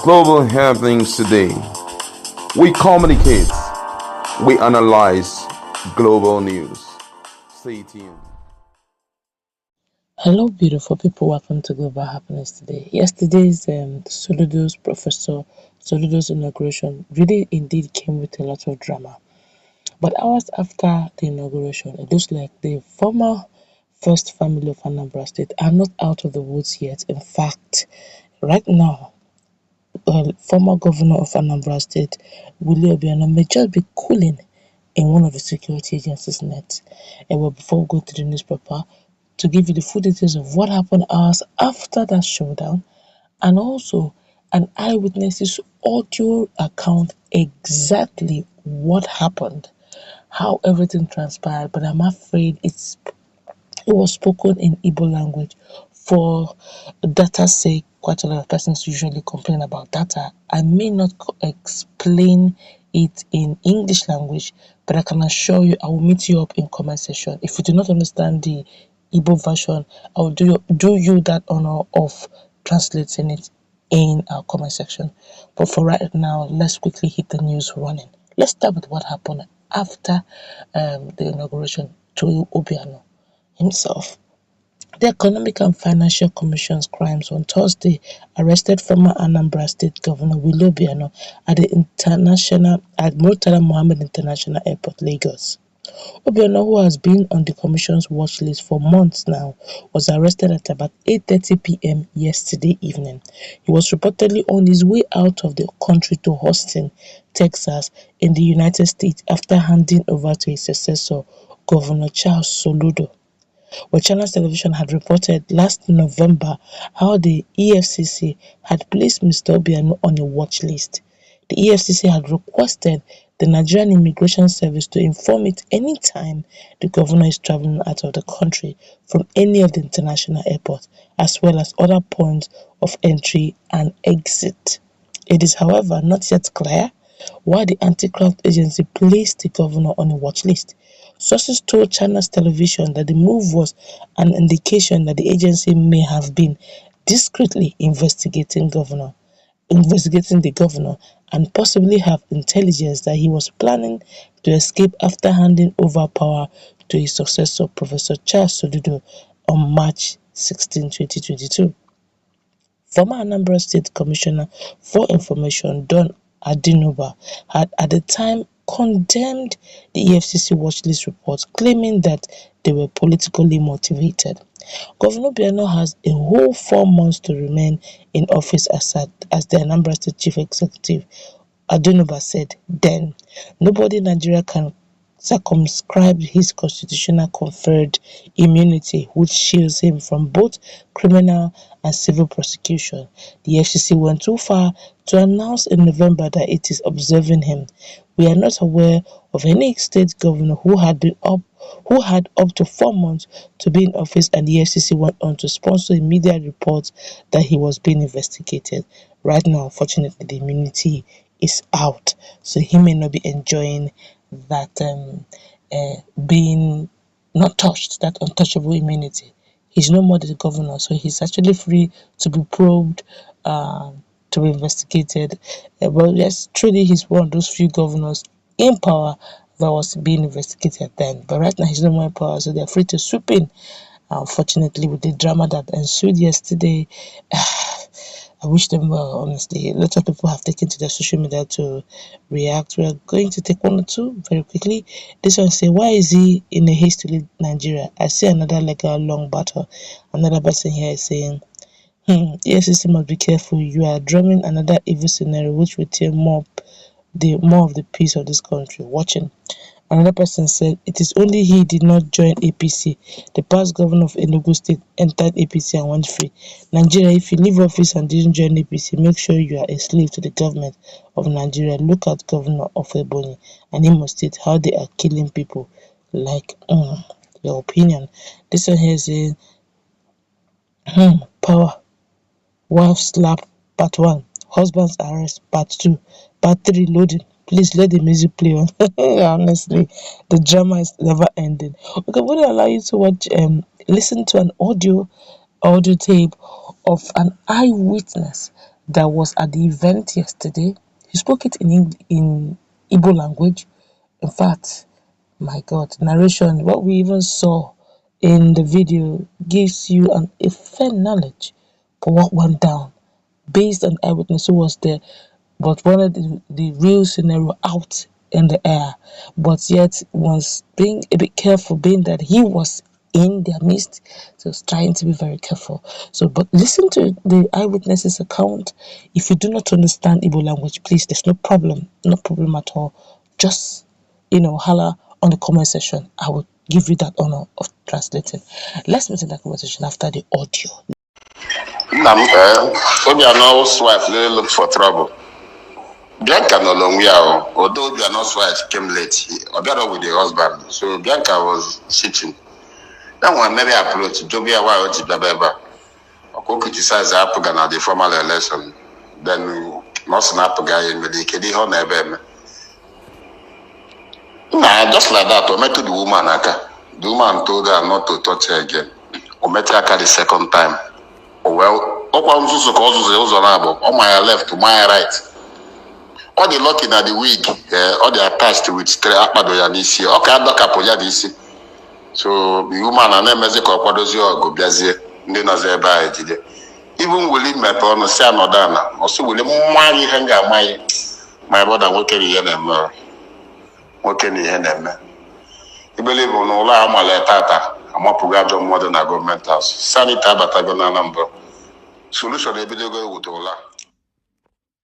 global happenings today. We communicate, we analyze global news. Stay tuned. Hello, beautiful people. Welcome to Global Happiness today. Yesterday's Soludo's inauguration really indeed came with a lot of drama. But hours after the inauguration, it looks like the former first family of Anambra State are not out of the woods yet. In fact, right now, former governor of Anambra State, Willie Obiano, may just be cooling in one of the security agencies' nets. And well, before we go to the newspaper, to give you the full details of what happened hours after that showdown, and also an eyewitness's audio account exactly what happened, how everything transpired. But I'm afraid it was spoken in Igbo language. For data's sake, quite a lot of persons usually complain about data. I may not explain it in English language, but I can assure you I will meet you up in comment section. If you do not understand the Igbo version, I will do you that honor of translating it in our comment section. But for right now, let's quickly hit the news running. Let's start with what happened after the inauguration to Obiano himself. The Economic and Financial Commission's crimes on Thursday arrested former Anambra State Governor Willie Obiano at the Murtala Mohammed International Airport, Lagos. Obiano, who has been on the Commission's watch list for months now, was arrested at about 8:30 p.m. yesterday evening. He was reportedly on his way out of the country to Austin, Texas, in the United States after handing over to his successor, Governor Charles Soludo. Well, Channels Television had reported last November how the EFCC had placed Mr. Obiano on a watch list. The EFCC had requested the Nigerian Immigration Service to inform it anytime the governor is traveling out of the country from any of the international airports, as well as other points of entry and exit. It is, however, not yet clear why the anti-graft agency placed the governor on a watch list. Sources told Channels Television that the move was an indication that the agency may have been discreetly investigating the governor and possibly have intelligence that he was planning to escape after handing over power to his successor, Professor Charles Soludo, on March 16, 2022. Former Anambra State Commissioner for Information, Don Adinoba, had at the time condemned the EFCC watchlist reports, claiming that they were politically motivated. Governor Bianca has a whole 4 months to remain in office as the Anambra State Chief Executive. Adinoba said then, nobody in Nigeria can circumscribe his constitutional conferred immunity, which shields him from both criminal and civil prosecution. The FCC went too far to announce in November that it is observing him. We are not aware of any state governor who had up to 4 months to be in office, and the FCC went on to sponsor a media report that he was being investigated. Right now, unfortunately, the immunity is out, so he may not be enjoying that being not touched, that untouchable immunity. He's no more the governor, so he's actually free to be probed, to be investigated. But yes, truly he's one of those few governors in power that was being investigated then. But right now he's no more in power, so they're free to swoop in. Unfortunately, with the drama that ensued yesterday, I wish them well, honestly. A lot of people have taken to their social media to react. We are going to take one or two very quickly. This one say, why is he in a haste to leave Nigeria? I see another long battle. Another person here is saying, EFCC must be careful. You are drumming another evil scenario which will tear more of the peace of this country. Watching. Another person said, it is only he did not join APC. The past governor of Enugu State entered APC and went free. Nigeria, if you leave office and didn't join APC, make sure you are a slave to the government of Nigeria. Look at Governor of Ebonyi and Imo State, how they are killing people. Like, your opinion. This one here is saying, power, wife slap, part 1, husband's arrest, part 2, part 3, loading. Please let the music play on. Honestly, the drama is never ending. Okay, would I allow you to watch, listen to an audio tape of an eyewitness that was at the event yesterday. He spoke it in Igbo language. In fact, my God, narration, what we even saw in the video gives you a fair knowledge for what went down based on eyewitness who was there, but wanted the real scenario out in the air, but yet was being a bit careful, being that he was in their midst, so was trying to be very careful. So, but listen to the eyewitnesses' account. If you do not understand Igbo language, please, there's no problem at all. Just holla on the comment section. I will give you that honor of translating. Let's meet in that conversation after the audio. Obiano's wife really looked for trouble. Bianca no longer, although Obiano's wife came late, Obiano with the husband, so Bianca was sitting. Then when Mary approached, Jobia was Baba. Oko criticized Apugan at the formal election. Then Mosin Apuga in Medicadi on Ebem. Nah, just like that, I met the woman. The woman told her not to touch her again. I met her the second time. Oh well. On my left to my right. All the locking at the wig, all the attached with straight up Madoyanisi, okay, Docapoyadisi. So the woman and them as a corporation go Biazi, Nina by even Willie met on the Sanodana, or so will money hang out my brother working in them. Working in them. You believe on all our tata, I'm up to more than a government house. Sanita Batagona number. Solution, they will go with Ola.